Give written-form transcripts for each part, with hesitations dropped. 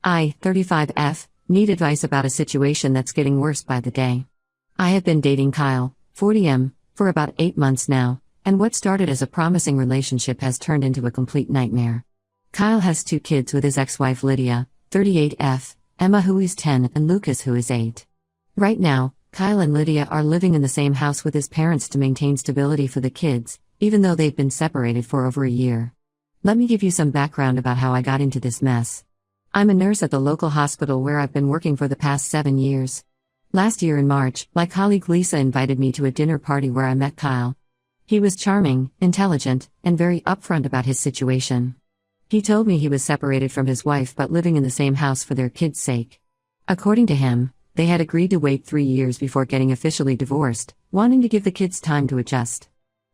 I, 35F, need advice about a situation that's getting worse by the day. I have been dating Kyle, 40M, for about 8 months now, and what started as a promising relationship has turned into a complete nightmare. Kyle has 2 kids with his ex-wife Lydia, 38F, Emma who is 10 and Lucas who is 8. Right now, Kyle and Lydia are living in the same house with his parents to maintain stability for the kids, even though they've been separated for over a year. Let me give you some background about how I got into this mess. I'm a nurse at the local hospital where I've been working for the past 7 years. Last year in March, my colleague Lisa invited me to a dinner party where I met Kyle. He was charming, intelligent, and very upfront about his situation. He told me he was separated from his wife but living in the same house for their kids' sake. According to him, they had agreed to wait 3 years before getting officially divorced, wanting to give the kids time to adjust.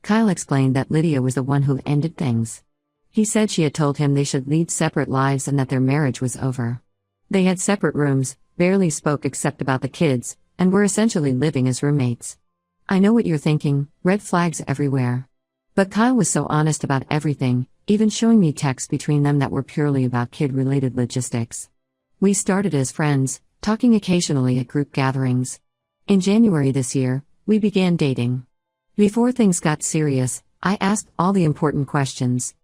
Kyle explained that Lydia was the one who ended things. He said she had told him they should lead separate lives and that their marriage was over. They had separate rooms, barely spoke except about the kids, and were essentially living as roommates. I know what you're thinking, red flags everywhere. But Kyle was so honest about everything, even showing me texts between them that were purely about kid-related logistics. We started as friends, talking occasionally at group gatherings. In January this year, we began dating. Before things got serious, I asked all the important questions.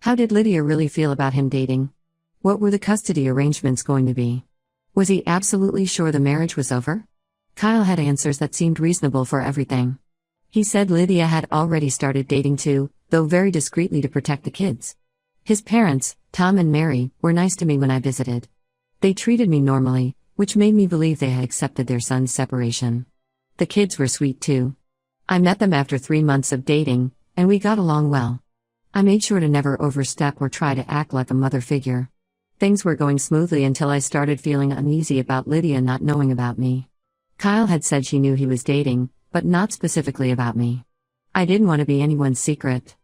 How did Lydia really feel about him dating? What were the custody arrangements going to be? Was he absolutely sure the marriage was over? Kyle had answers that seemed reasonable for everything. He said Lydia had already started dating too, though very discreetly to protect the kids. His parents, Tom and Mary, were nice to me when I visited. They treated me normally, which made me believe they had accepted their son's separation. The kids were sweet too. I met them after 3 months of dating, and we got along well. I made sure to never overstep or try to act like a mother figure. Things were going smoothly until I started feeling uneasy about Lydia not knowing about me. Kyle had said she knew he was dating, but not specifically about me. I didn't want to be anyone's secret.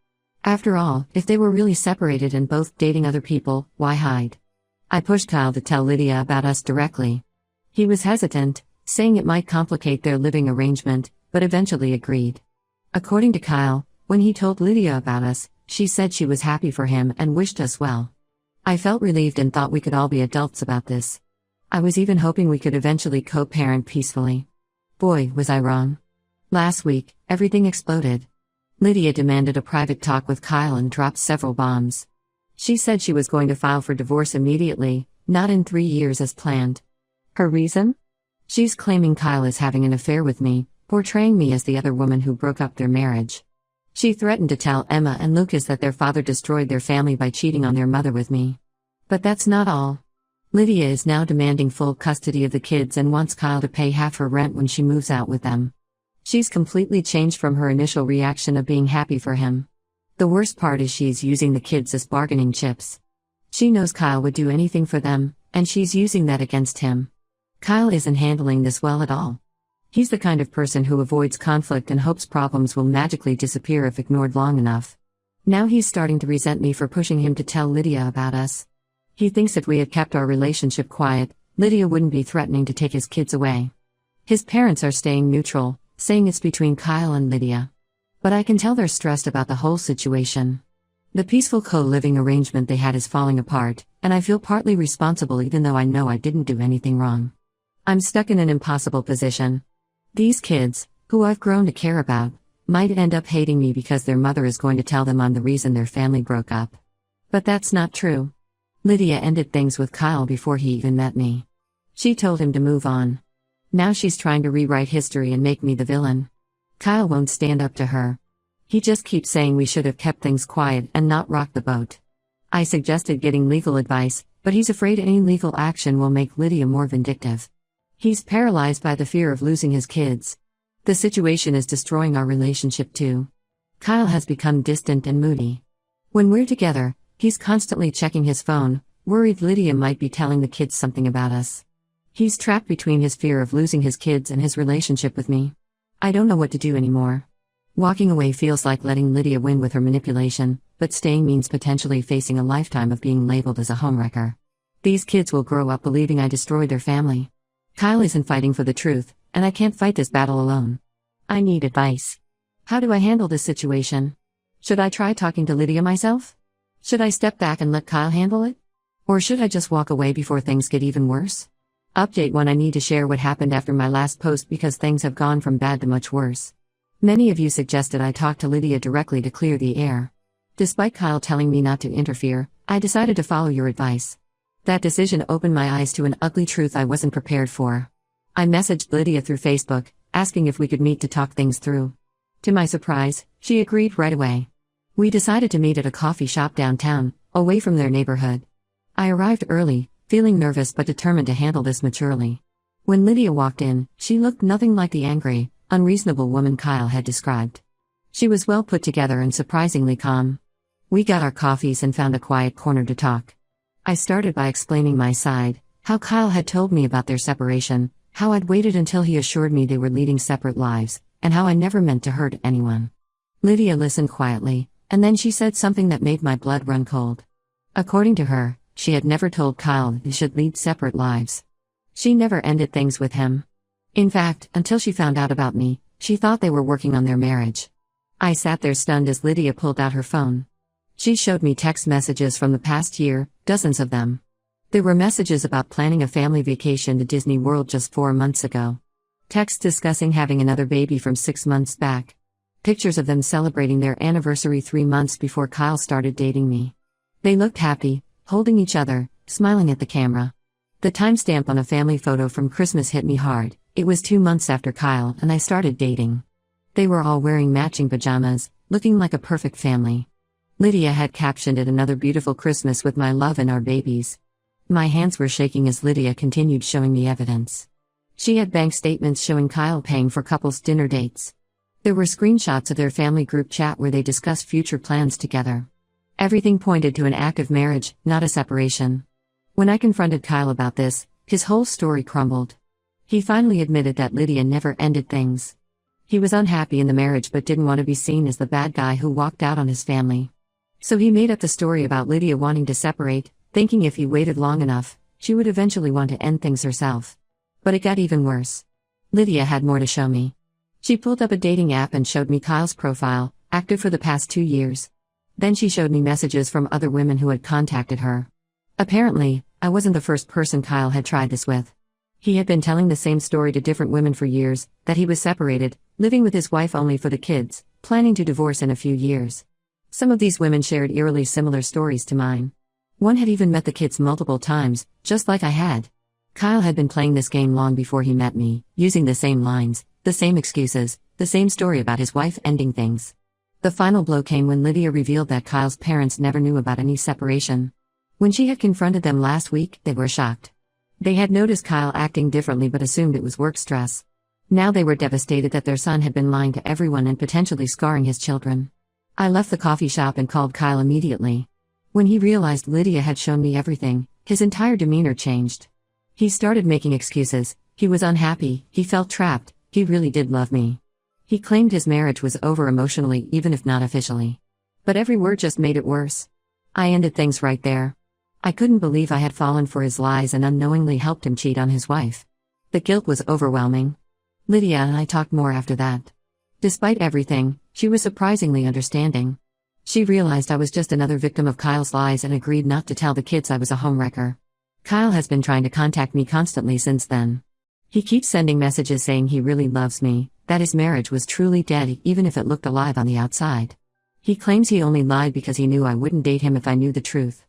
After all, if they were really separated and both dating other people, why hide? I pushed Kyle to tell Lydia about us directly. He was hesitant, saying it might complicate their living arrangement, but eventually agreed. According to Kyle, when he told Lydia about us, she said she was happy for him and wished us well. I felt relieved and thought we could all be adults about this. I was even hoping we could eventually co-parent peacefully. Boy, was I wrong. Last week, everything exploded. Lydia demanded a private talk with Kyle and dropped several bombs. She said she was going to file for divorce immediately, not in 3 years as planned. Her reason? She's claiming Kyle is having an affair with me, portraying me as the other woman who broke up their marriage. She threatened to tell Emma and Lucas that their father destroyed their family by cheating on their mother with me. But that's not all. Lydia is now demanding full custody of the kids and wants Kyle to pay half her rent when she moves out with them. She's completely changed from her initial reaction of being happy for him. The worst part is she's using the kids as bargaining chips. She knows Kyle would do anything for them, and she's using that against him. Kyle isn't handling this well at all. He's the kind of person who avoids conflict and hopes problems will magically disappear if ignored long enough. Now he's starting to resent me for pushing him to tell Lydia about us. He thinks if we had kept our relationship quiet, Lydia wouldn't be threatening to take his kids away. His parents are staying neutral, saying it's between Kyle and Lydia. But I can tell they're stressed about the whole situation. The peaceful co-living arrangement they had is falling apart, and I feel partly responsible even though I know I didn't do anything wrong. I'm stuck in an impossible position. These kids, who I've grown to care about, might end up hating me because their mother is going to tell them I'm the reason their family broke up. But that's not true. Lydia ended things with Kyle before he even met me. She told him to move on. Now she's trying to rewrite history and make me the villain. Kyle won't stand up to her. He just keeps saying we should have kept things quiet and not rocked the boat. I suggested getting legal advice, but he's afraid any legal action will make Lydia more vindictive. He's paralyzed by the fear of losing his kids. The situation is destroying our relationship too. Kyle has become distant and moody. When we're together, he's constantly checking his phone, worried Lydia might be telling the kids something about us. He's trapped between his fear of losing his kids and his relationship with me. I don't know what to do anymore. Walking away feels like letting Lydia win with her manipulation, but staying means potentially facing a lifetime of being labeled as a homewrecker. These kids will grow up believing I destroyed their family. Kyle isn't fighting for the truth, and I can't fight this battle alone. I need advice. How do I handle this situation? Should I try talking to Lydia myself? Should I step back and let Kyle handle it? Or should I just walk away before things get even worse? Update 1: I need to share what happened after my last post because things have gone from bad to much worse. Many of you suggested I talk to Lydia directly to clear the air. Despite Kyle telling me not to interfere, I decided to follow your advice. That decision opened my eyes to an ugly truth I wasn't prepared for. I messaged Lydia through Facebook, asking if we could meet to talk things through. To my surprise, she agreed right away. We decided to meet at a coffee shop downtown, away from their neighborhood. I arrived early, feeling nervous but determined to handle this maturely. When Lydia walked in, she looked nothing like the angry, unreasonable woman Kyle had described. She was well put together and surprisingly calm. We got our coffees and found a quiet corner to talk. I started by explaining my side, how Kyle had told me about their separation, how I'd waited until he assured me they were leading separate lives, and how I never meant to hurt anyone. Lydia listened quietly, and then she said something that made my blood run cold. According to her, she had never told Kyle that they should lead separate lives. She never ended things with him. In fact, until she found out about me, she thought they were working on their marriage. I sat there stunned as Lydia pulled out her phone. She showed me text messages from the past year, dozens of them. There were messages about planning a family vacation to Disney World just 4 months ago. Texts discussing having another baby from 6 months back. Pictures of them celebrating their anniversary 3 months before Kyle started dating me. They looked happy, holding each other, smiling at the camera. The timestamp on a family photo from Christmas hit me hard. It was 2 months after Kyle and I started dating. They were all wearing matching pajamas, looking like a perfect family. Lydia had captioned it "Another beautiful Christmas with my love and our babies." My hands were shaking as Lydia continued showing me evidence. She had bank statements showing Kyle paying for couples' dinner dates. There were screenshots of their family group chat where they discussed future plans together. Everything pointed to an active marriage, not a separation. When I confronted Kyle about this, his whole story crumbled. He finally admitted that Lydia never ended things. He was unhappy in the marriage but didn't want to be seen as the bad guy who walked out on his family. So he made up the story about Lydia wanting to separate, thinking if he waited long enough, she would eventually want to end things herself. But it got even worse. Lydia had more to show me. She pulled up a dating app and showed me Kyle's profile, active for the past 2 years. Then she showed me messages from other women who had contacted her. Apparently, I wasn't the first person Kyle had tried this with. He had been telling the same story to different women for years, that he was separated, living with his wife only for the kids, planning to divorce in a few years. Some of these women shared eerily similar stories to mine. One had even met the kids multiple times, just like I had. Kyle had been playing this game long before he met me, using the same lines, the same excuses, the same story about his wife ending things. The final blow came when Lydia revealed that Kyle's parents never knew about any separation. When she had confronted them last week, they were shocked. They had noticed Kyle acting differently but assumed it was work stress. Now they were devastated that their son had been lying to everyone and potentially scarring his children. I left the coffee shop and called Kyle immediately. When he realized Lydia had shown me everything, his entire demeanor changed. He started making excuses. He was unhappy, he felt trapped, he really did love me. He claimed his marriage was over emotionally even if not officially. But every word just made it worse. I ended things right there. I couldn't believe I had fallen for his lies and unknowingly helped him cheat on his wife. The guilt was overwhelming. Lydia and I talked more after that. Despite everything, she was surprisingly understanding. She realized I was just another victim of Kyle's lies and agreed not to tell the kids I was a homewrecker. Kyle has been trying to contact me constantly since then. He keeps sending messages saying he really loves me, that his marriage was truly dead even if it looked alive on the outside. He claims he only lied because he knew I wouldn't date him if I knew the truth.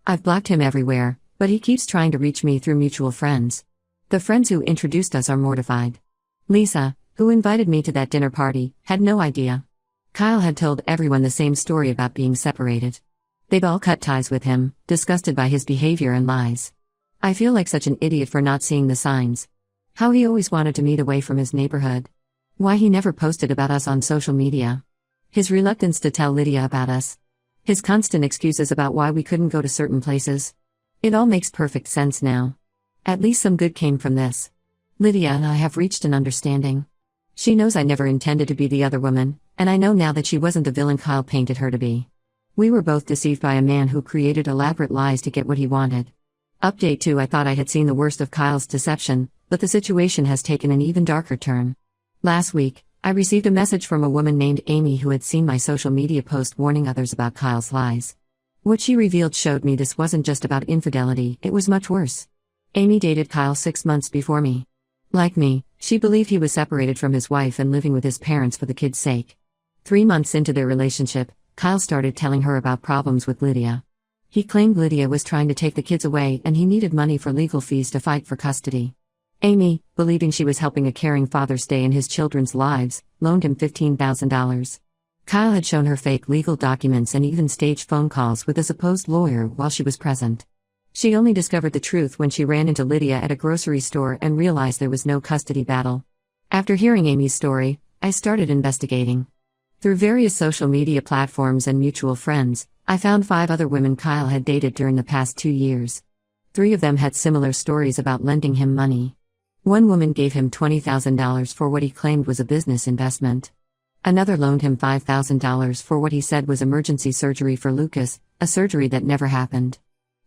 I've blocked him everywhere, but he keeps trying to reach me through mutual friends. The friends who introduced us are mortified. Lisa, who invited me to that dinner party, had no idea. Kyle had told everyone the same story about being separated. They'd all cut ties with him, disgusted by his behavior and lies. I feel like such an idiot for not seeing the signs. How he always wanted to meet away from his neighborhood. Why he never posted about us on social media. His reluctance to tell Lydia about us. His constant excuses about why we couldn't go to certain places. It all makes perfect sense now. At least some good came from this. Lydia and I have reached an understanding. She knows I never intended to be the other woman, and I know now that she wasn't the villain Kyle painted her to be. We were both deceived by a man who created elaborate lies to get what he wanted. Update 2: I thought I had seen the worst of Kyle's deception, but the situation has taken an even darker turn. Last week, I received a message from a woman named Amy who had seen my social media post warning others about Kyle's lies. What she revealed showed me this wasn't just about infidelity, it was much worse. Amy dated Kyle 6 months before me. Like me, she believed he was separated from his wife and living with his parents for the kids' sake. 3 months into their relationship, Kyle started telling her about problems with Lydia. He claimed Lydia was trying to take the kids away and he needed money for legal fees to fight for custody. Amy, believing she was helping a caring father stay in his children's lives, loaned him $15,000. Kyle had shown her fake legal documents and even staged phone calls with a supposed lawyer while she was present. She only discovered the truth when she ran into Lydia at a grocery store and realized there was no custody battle. After hearing Amy's story, I started investigating. Through various social media platforms and mutual friends, I found 5 other women Kyle had dated during the past 2 years. 3 of them had similar stories about lending him money. One woman gave him $20,000 for what he claimed was a business investment. Another loaned him $5,000 for what he said was emergency surgery for Lucas, a surgery that never happened.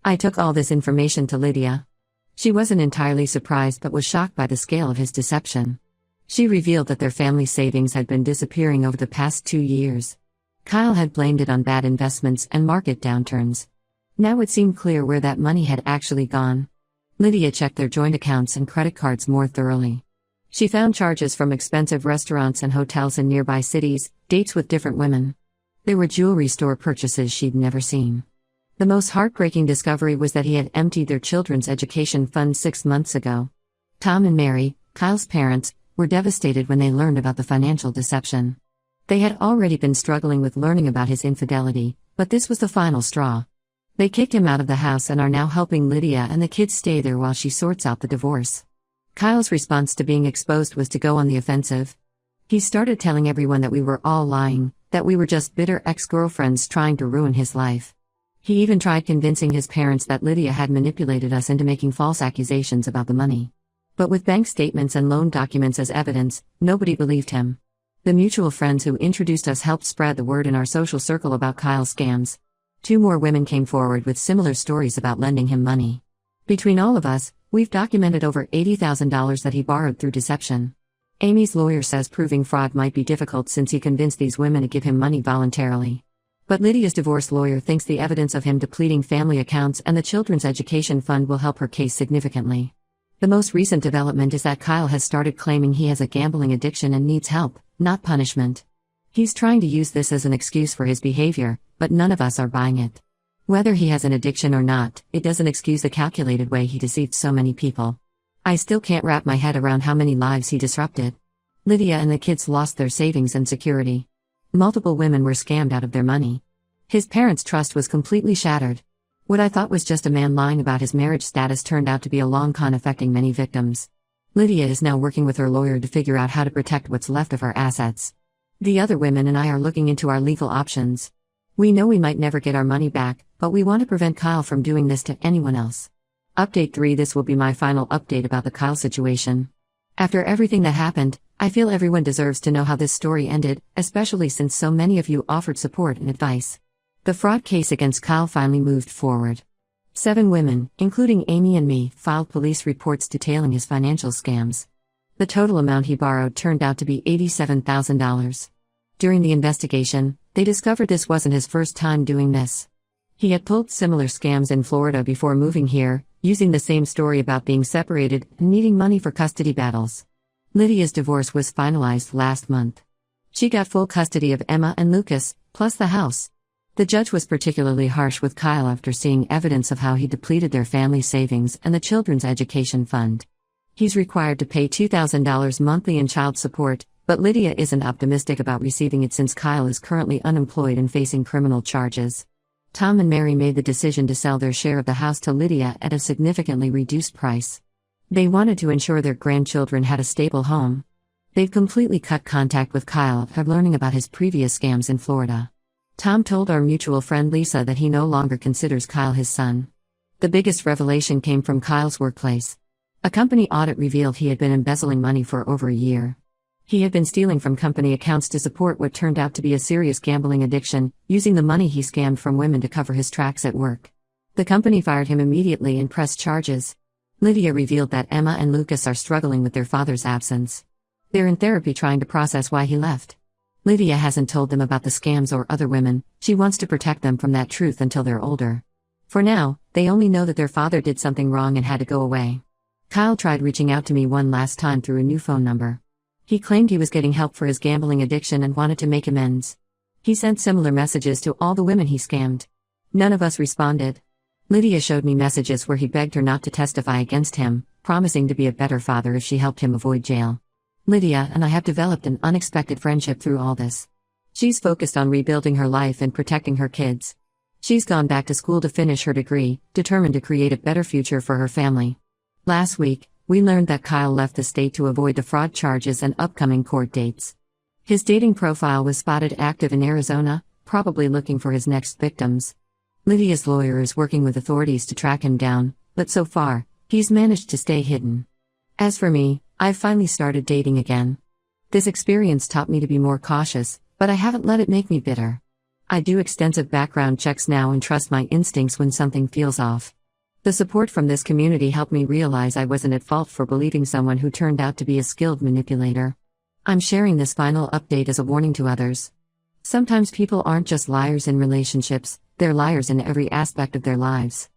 I took all this information to Lydia. She wasn't entirely surprised but was shocked by the scale of his deception. She revealed that their family savings had been disappearing over the past 2 years. Kyle had blamed it on bad investments and market downturns. Now it seemed clear where that money had actually gone. Lydia checked their joint accounts and credit cards more thoroughly. She found charges from expensive restaurants and hotels in nearby cities, dates with different women. There were jewelry store purchases she'd never seen. The most heartbreaking discovery was that he had emptied their children's education fund 6 months ago. Tom and Mary, Kyle's parents, were devastated when they learned about the financial deception. They had already been struggling with learning about his infidelity, but this was the final straw. They kicked him out of the house and are now helping Lydia and the kids stay there while she sorts out the divorce. Kyle's response to being exposed was to go on the offensive. He started telling everyone that we were all lying, that we were just bitter ex-girlfriends trying to ruin his life. He even tried convincing his parents that Lydia had manipulated us into making false accusations about the money. But with bank statements and loan documents as evidence, nobody believed him. The mutual friends who introduced us helped spread the word in our social circle about Kyle's scams. 2 more women came forward with similar stories about lending him money. Between all of us, we've documented over $80,000 that he borrowed through deception. Amy's lawyer says proving fraud might be difficult since he convinced these women to give him money voluntarily. But Lydia's divorce lawyer thinks the evidence of him depleting family accounts and the children's education fund will help her case significantly. The most recent development is that Kyle has started claiming he has a gambling addiction and needs help, not punishment. He's trying to use this as an excuse for his behavior, but none of us are buying it. Whether he has an addiction or not, it doesn't excuse the calculated way he deceived so many people. I still can't wrap my head around how many lives he disrupted. Lydia and the kids lost their savings and security. Multiple women were scammed out of their money. His parents' trust was completely shattered. What I thought was just a man lying about his marriage status turned out to be a long con affecting many victims. Lydia is now working with her lawyer to figure out how to protect what's left of her assets. The other women and I are looking into our legal options. We know we might never get our money back, but we want to prevent Kyle from doing this to anyone else. Update 3. This will be my final update about the Kyle situation. After everything that happened, I feel everyone deserves to know how this story ended, especially since so many of you offered support and advice. The fraud case against Kyle finally moved forward. 7 women, including Amy and me, filed police reports detailing his financial scams. The total amount he borrowed turned out to be $87,000. During the investigation, they discovered this wasn't his first time doing this. He had pulled similar scams in Florida before moving here, using the same story about being separated and needing money for custody battles. Lydia's divorce was finalized last month. She got full custody of Emma and Lucas, plus the house. The judge was particularly harsh with Kyle after seeing evidence of how he depleted their family savings and the children's education fund. He's required to pay $2,000 monthly in child support, but Lydia isn't optimistic about receiving it since Kyle is currently unemployed and facing criminal charges. Tom and Mary made the decision to sell their share of the house to Lydia at a significantly reduced price. They wanted to ensure their grandchildren had a stable home. They've completely cut contact with Kyle after learning about his previous scams in Florida. Tom told our mutual friend Lisa that he no longer considers Kyle his son. The biggest revelation came from Kyle's workplace. A company audit revealed he had been embezzling money for over a year. He had been stealing from company accounts to support what turned out to be a serious gambling addiction, using the money he scammed from women to cover his tracks at work. The company fired him immediately and pressed charges. Lydia revealed that Emma and Lucas are struggling with their father's absence. They're in therapy trying to process why he left. Lydia hasn't told them about the scams or other women, she wants to protect them from that truth until they're older. For now, they only know that their father did something wrong and had to go away. Kyle tried reaching out to me one last time through a new phone number. He claimed he was getting help for his gambling addiction and wanted to make amends. He sent similar messages to all the women he scammed. None of us responded. Lydia showed me messages where he begged her not to testify against him, promising to be a better father if she helped him avoid jail. Lydia and I have developed an unexpected friendship through all this. She's focused on rebuilding her life and protecting her kids. She's gone back to school to finish her degree, determined to create a better future for her family. Last week, we learned that Kyle left the state to avoid the fraud charges and upcoming court dates. His dating profile was spotted active in Arizona, probably looking for his next victims. Lydia's lawyer is working with authorities to track him down, but so far, he's managed to stay hidden. As for me, I've finally started dating again. This experience taught me to be more cautious, but I haven't let it make me bitter. I do extensive background checks now and trust my instincts when something feels off. The support from this community helped me realize I wasn't at fault for believing someone who turned out to be a skilled manipulator. I'm sharing this final update as a warning to others. Sometimes people aren't just liars in relationships, they're liars in every aspect of their lives.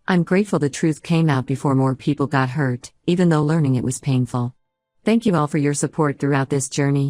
I'm grateful the truth came out before more people got hurt, even though learning it was painful. Thank you all for your support throughout this journey.